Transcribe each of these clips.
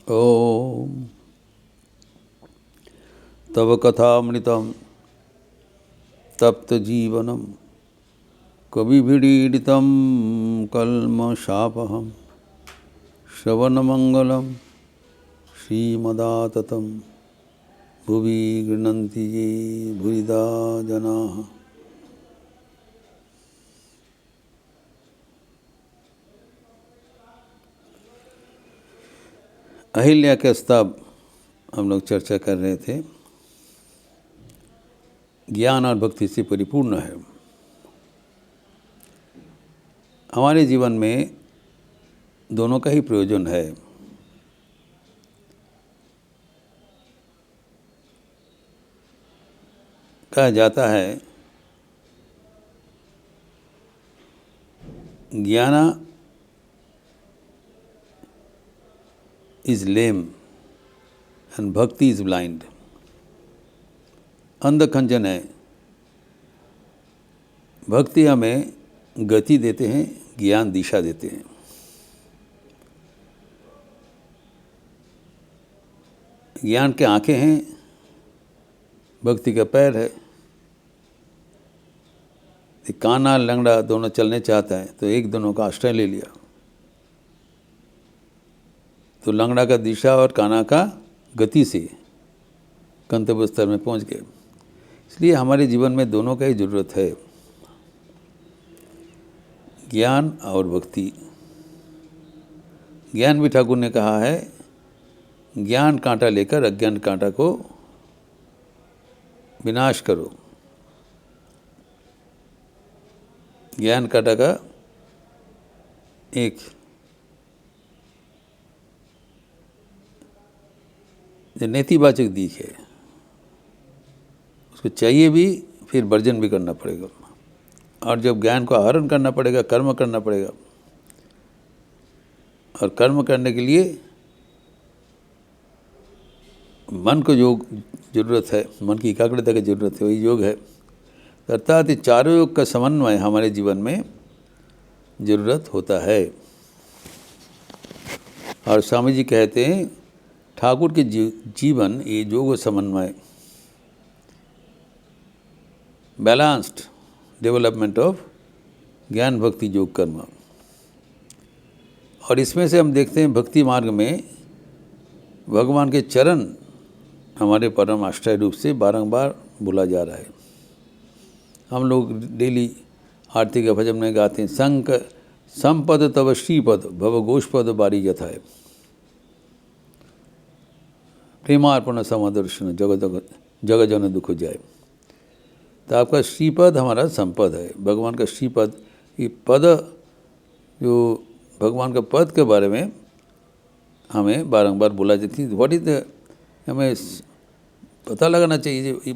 ओम तव कथामृतं तप्त जीवनम कविभिडीडितं कल्मषापहं श्रवणमंगलं श्रीमदाततं भुवि गृह्णन्ति ये भूरिदा जनाः। अहिल्या के स्तव हम लोग चर्चा कर रहे थे। ज्ञान और भक्ति से परिपूर्ण है। हमारे जीवन में दोनों का ही प्रयोजन है। कहा जाता है ज्ञाना इज लेम एंड भक्ति इज ब्लाइंड। अंधखंजन है, भक्ति हमें गति देते हैं, ज्ञान दिशा देते हैं। ज्ञान के आंखें हैं, भक्ति का पैर है। काना लंगड़ा दोनों चलने चाहता है तो एक दोनों का आश्रय ले लिया, तो लंगड़ा का दिशा और काना का गति से गंतव्य स्तर में पहुंच गए। इसलिए हमारे जीवन में दोनों का ही जरूरत है, ज्ञान और भक्ति। ज्ञान भी ठाकुर ने कहा है, ज्ञान कांटा लेकर अज्ञान कांटा को विनाश करो। ज्ञान कांटा का एक जो नेतिवाचक दिख है, उसको चाहिए भी, फिर वर्जन भी करना पड़ेगा। और जब ज्ञान को आहरण करना पड़ेगा, कर्म करना पड़ेगा। और कर्म करने के लिए मन को जो जरूरत है, मन की एकाग्रता की जरूरत है, वही योग है। अर्थात चारों योग का समन्वय हमारे जीवन में जरूरत होता है। और स्वामी जी कहते हैं ठाकुर के जीवन ये योग समन्वय, बैलेंस्ड डेवलपमेंट ऑफ ज्ञान भक्ति योग कर्म। और इसमें से हम देखते हैं भक्ति मार्ग में भगवान के चरण हमारे परम आश्रय रूप से बारंबार बोला जा रहा है। हम लोग डेली आरती के भजन में गाते हैं, संक संपद तव श्रीपद भव गोष्पद बारी यथाय प्रेमार्पण समादर्शन जग जन दुख जाए। तो आपका श्रीपद हमारा संपद है, भगवान का श्रीपद। ये पद जो भगवान का पद के बारे में हमें बारंबार बोला जाती है। व्हाट इज द, हमें पता लगाना चाहिए ये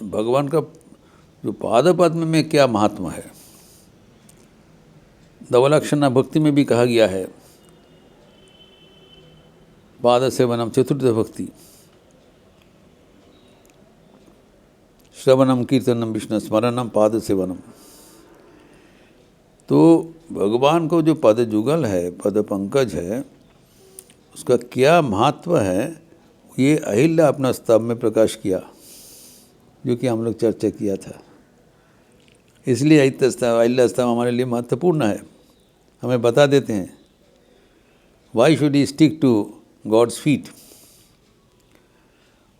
भगवान का जो पाद पद्म में क्या महात्मा है। नवलक्षणा भक्ति में भी कहा गया है, पाद सेवनम चतुर्थ भक्ति, श्रवणम कीर्तनम विष्णु स्मरणम पाद सेवनम। तो भगवान को जो पद जुगल है, पद पंकज है, उसका क्या महत्व है, ये अहिल्या अपना स्तव में प्रकाश किया, जो कि हम लोग चर्चा किया था। इसलिए अहिल्या स्तव हमारे लिए महत्वपूर्ण है। हमें बता देते हैं why should he stick to God's feet.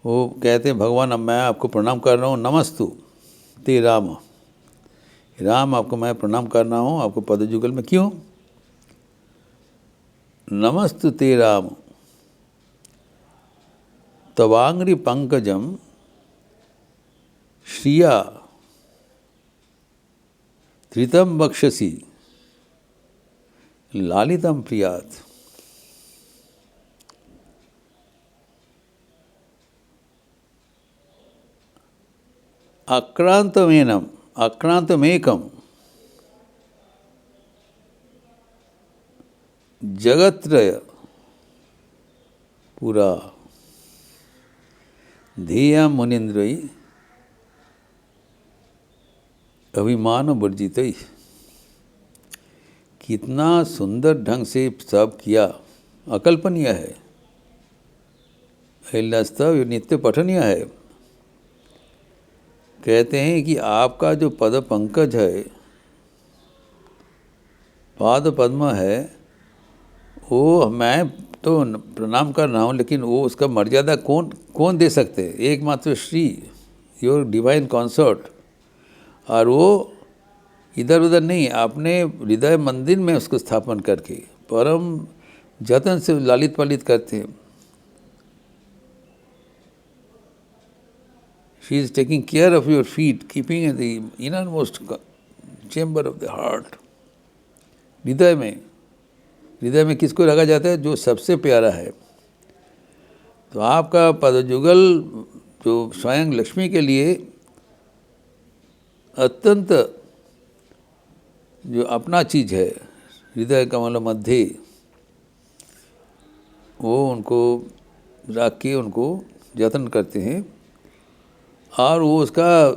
वो कहते हैं भगवान अब मैं आपको प्रणाम कर रहा हूँ, नमस्तु ते राम। राम आपको मैं प्रणाम कर रहा हूँ, आपको पद जुगल में। क्यों? नमस्तु ते राम तवांग्रि पंकजम श्रिया धृतम बक्षसी लालितम प्रियात। अक्रांतमेनम अक्रांतमेकम जगत्रय पूरा ध्येय मुनिन्द्रयी अभिमान वर्जित। कितना सुंदर ढंग से सब किया, अकल्पनीय है। अहिल्यास्तव ये नित्य पठनीय है। कहते हैं कि आपका जो पद पंकज है, पाद पद्म है, वो मैं तो प्रणाम कर रहा हूँ, लेकिन वो उसका मर्यादा कौन कौन दे सकते हैं? एकमात्र श्री, योर डिवाइन कॉन्सर्ट। और वो इधर उधर नहीं, आपने हृदय मंदिर में उसको स्थापन करके परम जतन से लालित पालित करते हैं। She is taking care of your feet, keeping in the innermost chamber of the heart. हृदय में किसको रखा जाता है? जो सबसे प्यारा है। तो आपका पदजुगल जो स्वयं लक्ष्मी के लिए अत्यंत जो अपना चीज़ है, हृदय कमल मध्य, वो उनको रख के उनको जतन करते हैं। और वो उसका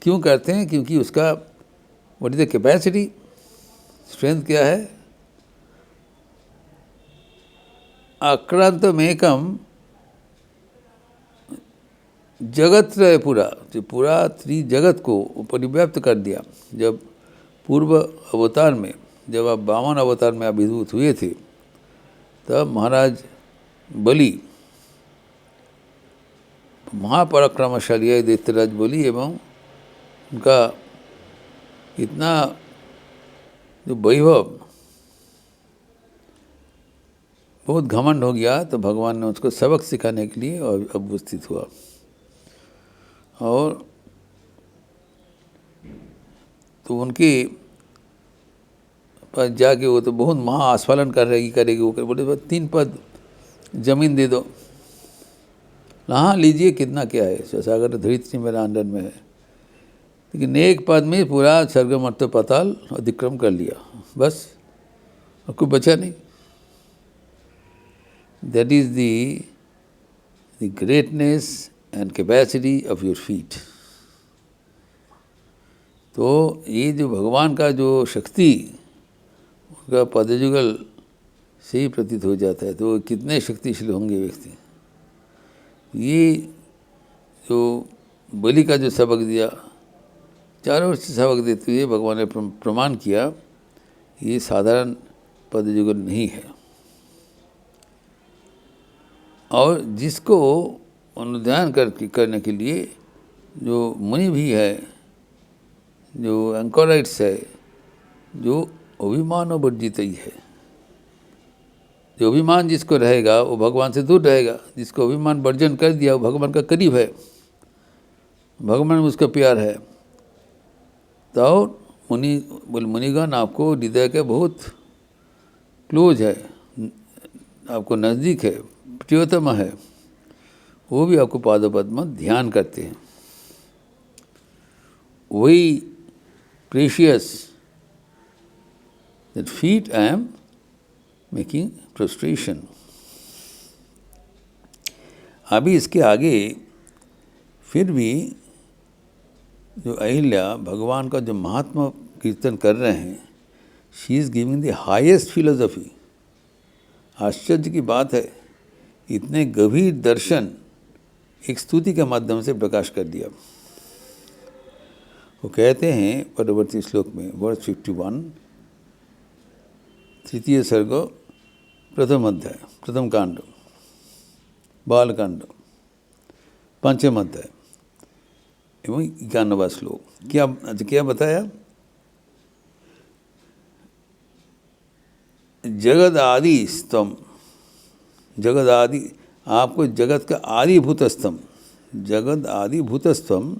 क्यों करते हैं? क्योंकि उसका what is the capacity, strength क्या है? आक्रांतमेकम जगत रहे पूरा, जो पूरा त्रिजगत को परिव्याप्त कर दिया। जब पूर्व अवतार में, जब आप 52 अवतार में अभिभूत हुए थे, तब महाराज बलि महापराक्रमशाली है, दैत्यराज बलि, एवं उनका इतना जो वैभव, बहुत घमंड हो गया। तो भगवान ने उसको सबक सिखाने के लिए अब उपस्थित हुआ। और तो उनके पास जाके वो तो बहुत महाआस्फालन करेगी वो बोले 3 पद जमीन दे दो। हाँ लीजिए, कितना क्या है, सागर धरित्री मेरा अंडर में है। लेकिन एक पद में पूरा स्वर्ग मर्त्य पाताल अतिक्रम कर लिया, बस, और कुछ बचा नहीं। That is the greatness and capacity of your feet. तो ये जो भगवान का जो शक्ति, उनका पदजुगल से ही प्रतीत हो जाता है। तो कितने शक्तिशाली होंगे व्यक्ति। ये जो बलि का जो सबक दिया, चारों ओर से सबक देते हुए भगवान ने प्रमाण किया, ये साधारण पदजुगल नहीं है। और जिसको अनुध्यान करने के लिए जो मुनि भी है, जो एंकोराइट्स है, जो अभिमान वर्जित ही है। जो अभिमान जिसको रहेगा वो भगवान से दूर रहेगा। जिसको अभिमान वर्जन कर दिया वो भगवान का करीब है, भगवान में उसका प्यार है। तो मुनिगण आपको हृदय के बहुत क्लोज है, आपको नज़दीक है, प्रियतम है। वो भी आपको पादपद्म ध्यान करते हैं। वही precious that feet I am making prostration. अभी इसके आगे फिर भी जो अहिल्या भगवान का जो महात्मा कीर्तन कर रहे हैं, she is giving the highest philosophy. आश्चर्य की बात है, इतने गंभीर दर्शन एक स्तुति के माध्यम से प्रकाश कर दिया। वो कहते हैं परवर्ती श्लोक में, वर्स 51, 3 सर्ग, प्रथम अध्याय, प्रथम कांड, बालकांड, 5वें अध्याय एवं 91वां श्लोक। क्या बताया? जगद आदि स्तंभ, जगद आदि, आपको जगत का आदिभूत स्तंभ, जगद आदिभूत स्तंभ,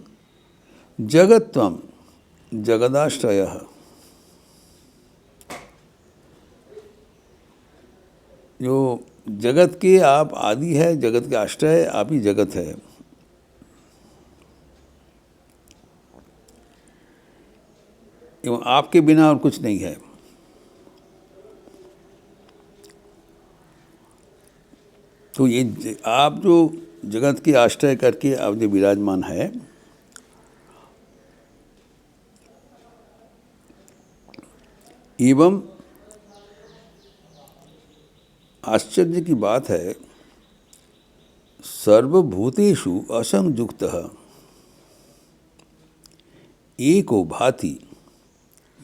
जगत्वम जगदाश्रय। जो जगत के आप आदि है, जगत के आश्रय, आप ही जगत है। एवं आपके बिना और कुछ नहीं है। तो ये आप जो जगत के आश्रय करके आप जो विराजमान है, एवं आश्चर्य की बात है, सर्वभूतेषु असंयुक्तः एको भाति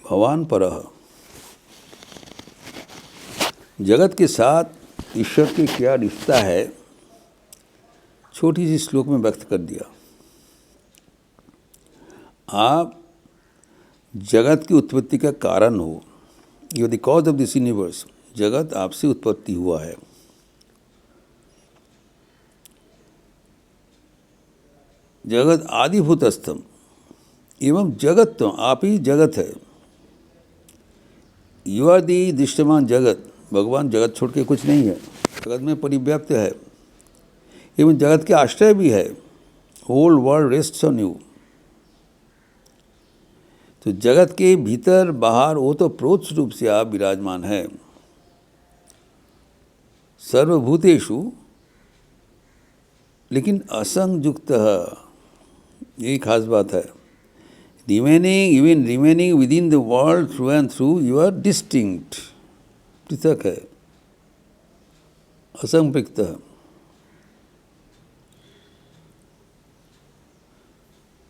भवान परः। जगत के साथ ईश्वर के क्या रिश्ता है, छोटी सी श्लोक में व्यक्त कर दिया। आप जगत की उत्पत्ति का कारण हो, you are the cause of this universe. जगत आपसे उत्पत्ति हुआ है। जगत आदिभूतस्थम एवं जगत, आप ही जगत है। यू आर दी दृश्यमान जगत। भगवान जगत छोड़ के कुछ नहीं है, जगत में परिव्याप्त है एवं जगत के आश्रय भी है। Whole world rests on you. तो जगत के भीतर बाहर वो तो प्रोच्छ रूप से आप विराजमान है। सर्वभूतेषु, लेकिन असंयुक्त, यही खास बात है। Remaining within the world through and through, you are distinct, पृथक है, असंपृक्त।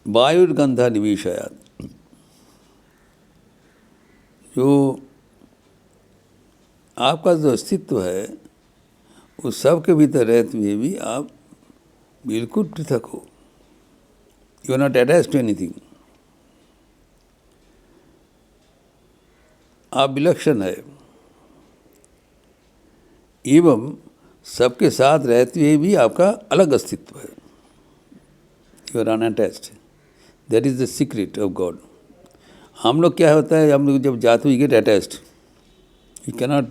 वायुर्गंधा निवेशयात्, जो आपका जो अस्तित्व है उस सब के भीतर रहते हुए भी आप बिल्कुल पृथक हो। You are not attached to anything. आप विलक्षण है एवं सबके साथ रहते हुए भी आपका अलग अस्तित्व है। You are unattached. That is the secret of God. हम लोग क्या होता है, हम लोग जब जाते we get attached, you cannot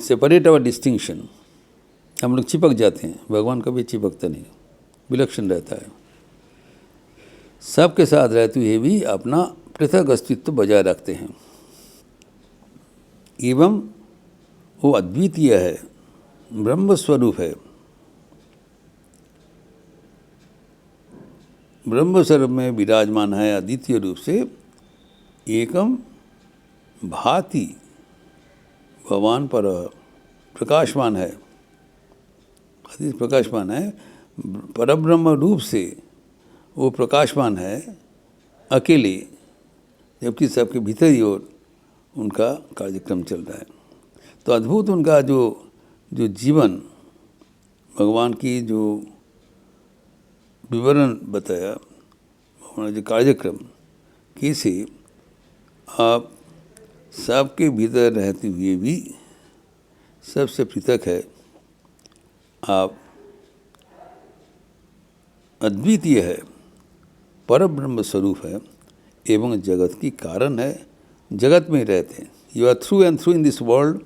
separate our distinction. हम लोग चिपक जाते हैं। भगवान कभी चिपकता नहीं, विलक्षण रहता है। सबके साथ रहते हुए भी अपना पृथक अस्तित्व बजाय रखते हैं एवं वो अद्वितीय है, ब्रह्म स्वरूप है। ब्रह्म स्वरूप में विराजमान है अद्वितीय रूप से। एकम भाति भवान पर, प्रकाशमान है, अति प्रकाशमान है। परब्रह्म रूप से वो प्रकाशमान है अकेले, जबकि सबके भीतर ही ओर उनका कार्यक्रम चल रहा है। तो अद्भुत उनका जो जीवन, भगवान की जो विवरण बताया, उन्होंने जो कार्यक्रम, कैसे आप सबके भीतर रहते हुए भी सबसे पृथक है, आप अद्वितीय है, परब्रह्म स्वरूप है एवं जगत की कारण है। जगत में रहते हैं। You are through and through in this world,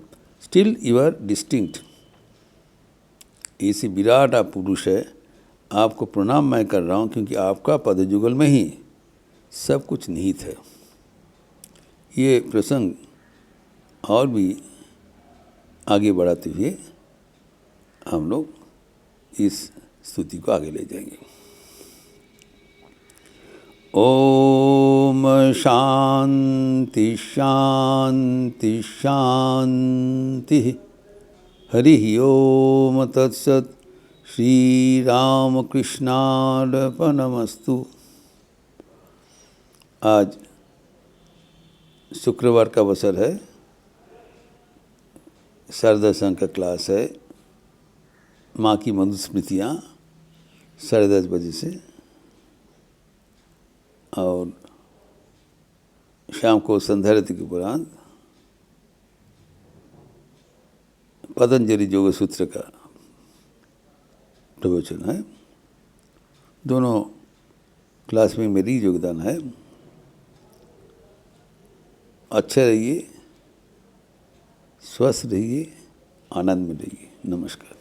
still you are distinct. ऐसे विराट आप पुरुष है। आपको प्रणाम मैं कर रहा हूँ, क्योंकि आपका पदयुगल में ही सब कुछ निहित है। ये प्रसंग और भी आगे बढ़ाते हुए हम लोग इस स्तुति को आगे ले जाएंगे। ओम शांति शांति शांति। हरि ओम तत्सत्। श्री राम कृष्णार्पणमस्तु। आज शुक्रवार का अवसर है। शारदा संघ का क्लास है। माँ की मधुस्मृतियाँ 10:30 बजे से, और शाम को संध्यारति के उपरांत पतंजलि योग सूत्र का प्रवचन है। दोनों क्लास में मेरी योगदान है। अच्छे रहिए, स्वस्थ रहिए, आनंद में रहिए। नमस्कार।